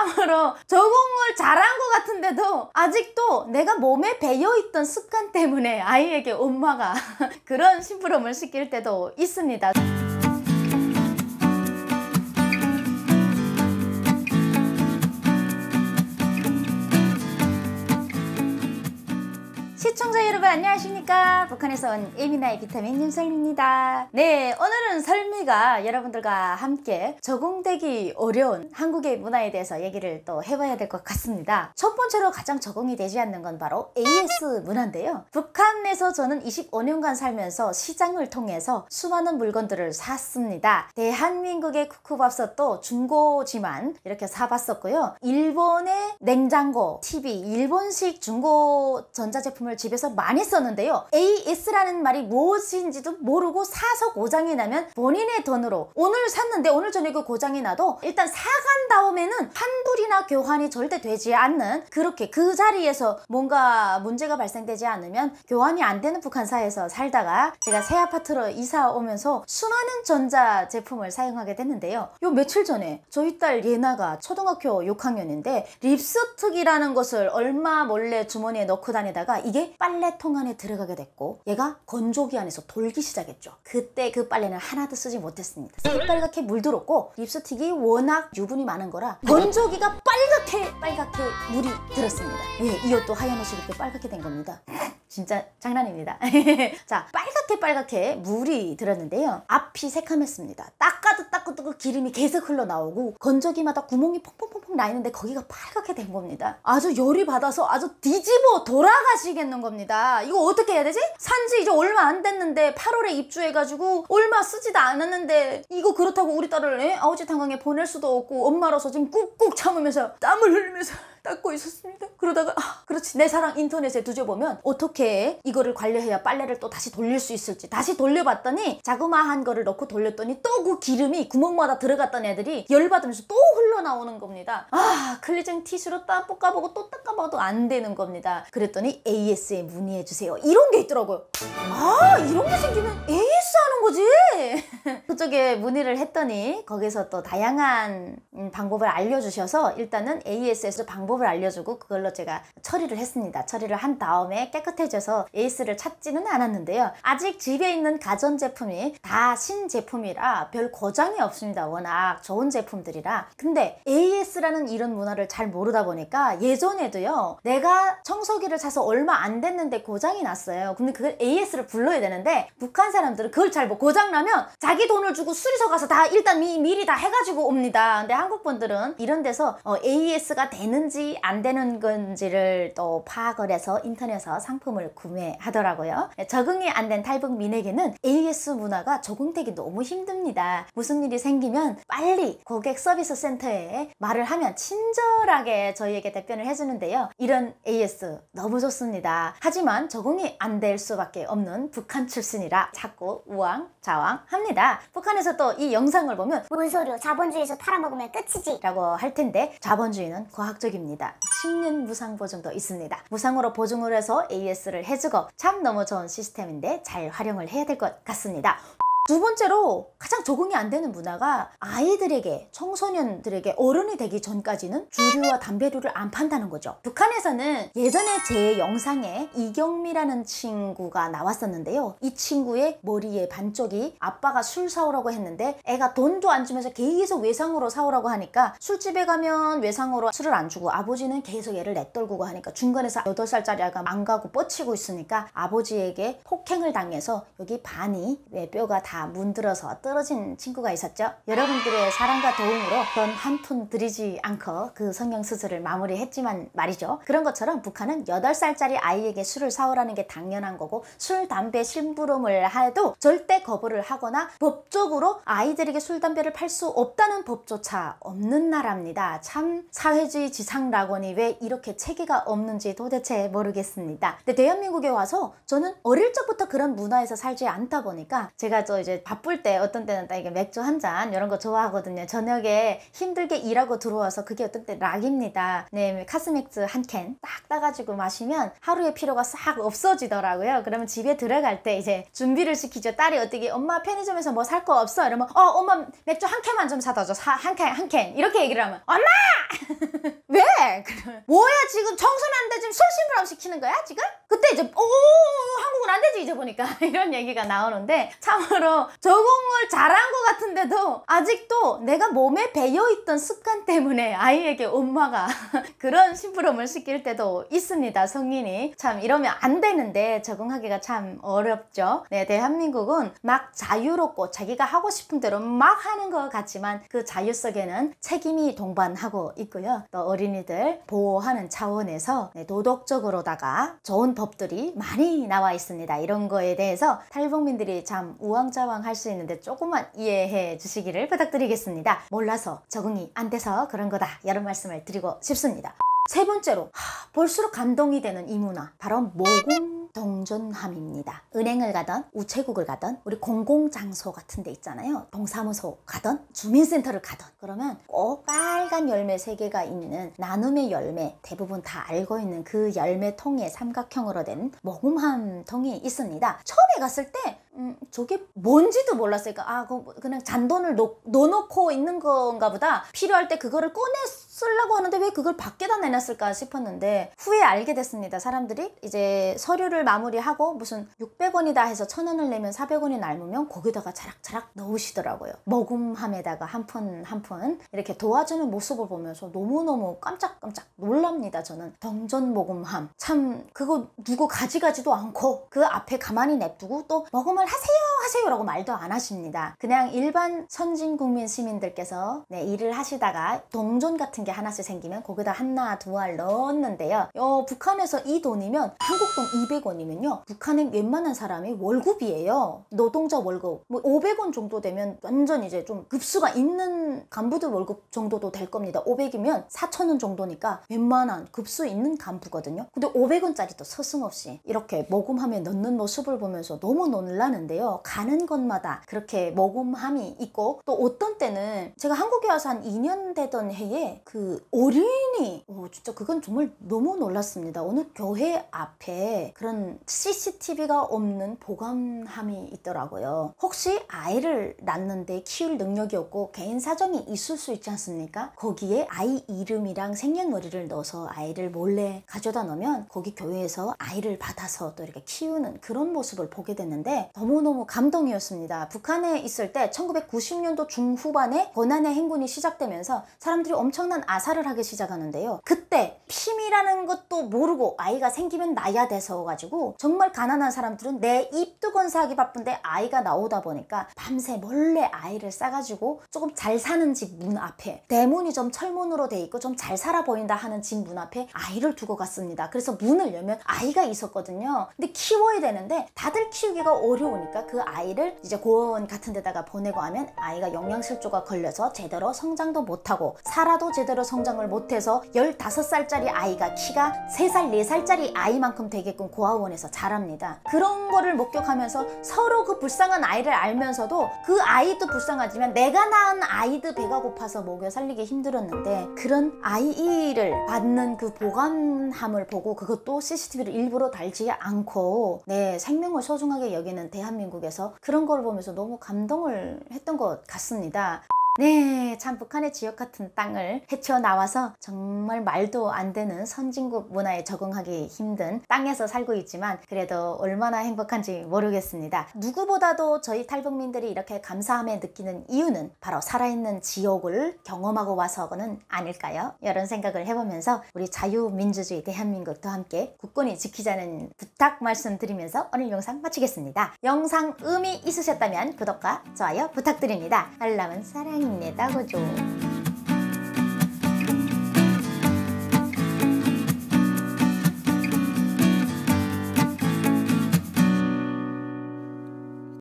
참으로 적응을 잘한 것 같은데도 아직도 내가 몸에 배어있던 습관 때문에 아이에게 엄마가 그런 심부름을 시킬 때도 있습니다. 시청자 여러분 안녕하십니까? 북한에서 온 예민아의 비타민 윤설미입니다. 네, 오늘은 설미가 여러분들과 함께 적응되기 어려운 한국의 문화에 대해서 얘기를 또 해봐야 될 것 같습니다. 첫 번째로 가장 적응이 되지 않는 건 바로 AS 문화인데요. 북한에서 저는 25년간 살면서 시장을 통해서 수많은 물건들을 샀습니다. 대한민국의 쿠쿠밥솥도 중고지만 이렇게 사봤었고요. 일본의 냉장고, TV, 일본식 중고 전자제품을 집에서 많이 썼는데요. AS라는 말이 무엇인지도 모르고 사서 고장이 나면 본인의 돈으로 오늘 샀는데 오늘 저녁에 고장이 나도 일단 사간 다음에는 환불이나 교환이 절대 되지 않는, 그렇게 그 자리에서 뭔가 문제가 발생되지 않으면 교환이 안 되는 북한 사회에서 살다가 제가 새 아파트로 이사 오면서 수많은 전자제품을 사용하게 됐는데요. 요 며칠 전에 저희 딸 예나가 초등학교 6학년인데 립스틱이라는 것을 얼마 몰래 주머니에 넣고 다니다가 이게 빨래통 안에 들어가게 됐고 얘가 건조기 안에서 돌기 시작했죠. 그때 그 빨래는 하나도 쓰지 못했습니다. 새빨갛게 물들었고 립스틱이 워낙 유분이 많은 거라 건조기가 빨갛게 물이 들었습니다. 예, 이 옷도 하얀 옷이 이렇게 빨갛게 된 겁니다. 진짜 장난입니다. 자, 빨갛게 물이 들었는데요. 앞이 새카맸습니다. 닦아도 기름이 계속 흘러나오고 건조기마다 구멍이 펑펑펑펑 나 있는데 거기가 빨갛게 된 겁니다. 아주 열이 받아서 아주 뒤집어 돌아가시겠는 겁니다. 이거 어떻게 해야 되지? 산지 이제 얼마 안 됐는데 8월에 입주해가지고 얼마 쓰지도 않았는데 이거 그렇다고 우리 딸을 아우지 탄광에 보낼 수도 없고 엄마로서 지금 꾹꾹 참으면서 땀을 흘리면서 닦고 있었습니다. 그러다가 그렇지, 내 사랑 인터넷에 뒤져보면 어떻게 이거를 관리해야 빨래를 또 다시 돌릴 수 있을지 다시 돌려봤더니 자그마한 거를 넣고 돌렸더니 또 그 기름이 구멍마다 들어갔던 애들이 열받으면서 또 흘러나오는 겁니다. 클리징 티슈로 닦아보고 또 닦아봐도 안 되는 겁니다. 그랬더니 AS에 문의해주세요 이런 게 있더라고요. 이런 게 생기면 AS 하는 거지. 그쪽에 문의를 했더니 거기서 또 다양한 방법을 알려주셔서 일단은 AS에서 방법을 알려주고 그걸로 제가 처리를 했습니다. 처리를 한 다음에 깨끗해져서 AS를 찾지는 않았는데요. 아직 집에 있는 가전제품이 다 신제품이라 별 고장이 없습니다. 워낙 좋은 제품들이라. 근데 AS라는 이런 문화를 잘 모르다 보니까 예전에도요, 내가 청소기를 사서 얼마 안 됐는데 고장이 났어요. 근데 그걸 AS를 불러야 되는데 북한 사람들은 그걸 잘 고장나면 자기 돈을 주고 수리소 가서 다 일단 미리 다 해가지고 옵니다. 근데 한국 분들은 이런 데서 AS가 되는지 안 되는 건지를 또 파악을 해서 인터넷에서 상품을 구매하더라고요. 적응이 안 된 탈북민에게는 AS 문화가 적응되기 너무 힘듭니다. 무슨 일이 생기면 빨리 고객 서비스 센터에 말을 하면 친절하게 저희에게 답변을 해주는데요. 이런 AS 너무 좋습니다. 하지만 적응이 안 될 수밖에 없는 북한 출신이라 자꾸 우왕좌왕합니다. 북한에서 또 이 영상을 보면 뭔 소리야, 자본주의에서 팔아먹으면 끝이지 라고 할 텐데 자본주의는 과학적입니다. 10년 무상 보증도 있습니다. 무상으로 보증을 해서 AS를 해주고 참 너무 좋은 시스템인데 잘 활용을 해야 될 것 같습니다. 두 번째로 가장 적응이 안 되는 문화가 아이들에게, 청소년들에게 어른이 되기 전까지는 주류와 담배류를 안 판다는 거죠. 북한에서는 예전에 제 영상에 이경미라는 친구가 나왔었는데요. 이 친구의 머리에 반쪽이 아빠가 술 사오라고 했는데 애가 돈도 안 주면서 계속 외상으로 사오라고 하니까 술집에 가면 외상으로 술을 안 주고 아버지는 계속 애를 내떨구고 하니까 중간에서 8살짜리 아이가 안 가고 뻗치고 있으니까 아버지에게 폭행을 당해서 여기 반이 뼈가 다 문들어서 떨어진 친구가 있었죠. 여러분들의 사랑과 도움으로 돈 한 푼 들이지 않고 그 성형수술을 마무리했지만 말이죠. 그런 것처럼 북한은 8살짜리 아이에게 술을 사오라는 게 당연한 거고 술, 담배, 심부름을 해도 절대 거부를 하거나 법적으로 아이들에게 술, 담배를 팔 수 없다는 법조차 없는 나라입니다. 참 사회주의 지상락원이 왜 이렇게 체계가 없는지 도대체 모르겠습니다. 근데 대한민국에 와서 저는 어릴 적부터 그런 문화에서 살지 않다 보니까 제가 이제 바쁠 때 어떤 때는 딱 이게 맥주 한 잔 이런 거 좋아하거든요. 저녁에 힘들게 일하고 들어와서 그게 어떤 때 락입니다. 네, 카스맥주 한 캔 딱 따가지고 마시면 하루의 피로가 싹 없어지더라고요. 그러면 집에 들어갈 때 이제 준비를 시키죠. 딸이 어떻게 엄마 편의점에서 뭐 살 거 없어? 이러면 엄마 맥주 한 캔만 좀 사다 줘. 한 캔 이렇게 얘기를 하면 엄마! 그러면 뭐야 지금 청소는 안 돼, 지금 술 심부름 시키는 거야 지금? 그때 이제 한국은 안 되지 이제 보니까 이런 얘기가 나오는데, 참으로 적응을 잘한 것 같은데도 아직도 내가 몸에 배어있던 습관 때문에 아이에게 엄마가 그런 심부름을 시킬 때도 있습니다. 성인이 참 이러면 안 되는데 적응하기가 참 어렵죠. 네, 대한민국은 막 자유롭고 자기가 하고 싶은 대로 막 하는 것 같지만 그 자유 속에는 책임이 동반하고 있고요. 또 어린이들 보호하는 차원에서 도덕적으로다가 좋은 법들이 많이 나와 있습니다. 이런 거에 대해서 탈북민들이 참 우왕좌왕 할 수 있는데 조금만 이해해 주시기를 부탁드리겠습니다. 몰라서 적응이 안 돼서 그런 거다, 이런 말씀을 드리고 싶습니다. 세 번째로 볼수록 감동이 되는 이 문화, 바로 모금 동전함입니다. 은행을 가던 우체국을 가던 우리 공공장소 같은 데 있잖아요. 동사무소 가던 주민센터를 가던, 그러면 꼭 빨간 열매 3개가 있는 나눔의 열매, 대부분 다 알고 있는 그 열매 통에 삼각형으로 된 모금함 통이 있습니다. 처음에 갔을 때 저게 뭔지도 몰랐어요. 그냥 잔돈을 넣어놓고 있는 건가 보다. 필요할 때 그거를 꺼내 쓰려고 하는데 왜 그걸 밖에다 내놨을까 싶었는데, 후에 알게 됐습니다. 사람들이 이제 서류를 마무리하고 무슨 600원이다 해서 1000원을 내면 400원이 남으면 거기다가 자락자락 넣으시더라고요. 모금함에다가 한 푼 한 푼 이렇게 도와주는 모습을 보면서 너무너무 깜짝깜짝 놀랍니다. 저는 동전 모금함, 참 그거 누구 가지가지도 않고 그 앞에 가만히 냅두고 또 모금을 하세요 라고 말도 안 하십니다. 그냥 일반 선진국민 시민들께서 일을 하시다가 동전 같은 게 하나씩 생기면 거기다 하나 두 알 넣었는데요. 북한에서 이 돈이면 한국 돈 200원이면요 북한의 웬만한 사람이 월급이에요. 노동자 월급 500원 정도 되면 완전 이제 좀 급수가 있는 간부들 월급 정도도 될 겁니다. 500이면 4,000원 정도니까 웬만한 급수 있는 간부거든요. 근데 500원짜리도 서슴없이 이렇게 모금함에 넣는 모습을 보면서 너무 놀라는데요. 가는 곳마다 그렇게 모금함이 있고, 또 어떤 때는 제가 한국에 와서 한 2년 되던 해에 그 어린이, 진짜 그건 정말 너무 놀랐습니다. 어느 교회 앞에 그런 CCTV가 없는 보관함이 있더라고요. 혹시 아이를 낳는데 키울 능력이 없고 개인 사정이 있을 수 있지 않습니까? 거기에 아이 이름이랑 생년월일을 넣어서 아이를 몰래 가져다 놓으면 거기 교회에서 아이를 받아서 또 이렇게 키우는 그런 모습을 보게 됐는데 너무너무 감동이었습니다. 북한에 있을 때 1990년도 중후반에 고난의 행군이 시작되면서 사람들이 엄청난 아사를 하기 시작하는데요. 그때 피임이라는 것도 모르고 아이가 생기면 낳아야 돼서 가지고 정말 가난한 사람들은 내 입도 건사하기 바쁜데 아이가 나오다 보니까 밤새 몰래 아이를 싸가지고 조금 잘 사는 집 문 앞에, 대문이 좀 철문으로 돼 있고 좀 잘 살아 보인다 하는 집 문 앞에 아이를 두고 갔습니다. 그래서 문을 열면 아이가 있었거든요. 근데 키워야 되는데 다들 키우기가 어려우니까 그 아이를 이제 고아원 같은 데다가 보내고 하면 아이가 영양실조가 걸려서 제대로 성장도 못하고 살아도 제대로 성장을 못해서 15살짜리 아이가 키가 3살, 4살짜리 아이만큼 되게끔 고아원에서 자랍니다. 그런 거를 목격하면서 서로 그 불쌍한 아이를 알면서도 그 아이도 불쌍하지만 내가 낳은 아이도 배가 고파서 먹여 살리기 힘들었는데, 그런 아이를 받는 그 보관함을 보고 그것도 CCTV를 일부러 달지 않고 생명을 소중하게 여기는 대한민국에서 그런 걸 보면서 너무 감동을 했던 것 같습니다. 네, 참 북한의 지역 같은 땅을 헤쳐나와서 정말 말도 안 되는 선진국 문화에 적응하기 힘든 땅에서 살고 있지만 그래도 얼마나 행복한지 모르겠습니다. 누구보다도 저희 탈북민들이 이렇게 감사함에 느끼는 이유는 바로 살아있는 지옥을 경험하고 와서는 아닐까요? 이런 생각을 해보면서 우리 자유민주주의 대한민국도 함께 굳건히 지키자는 부탁 말씀드리면서 오늘 영상 마치겠습니다. 영상 의미 있으셨다면 구독과 좋아요 부탁드립니다. 알람은 사랑입니다. 그죠?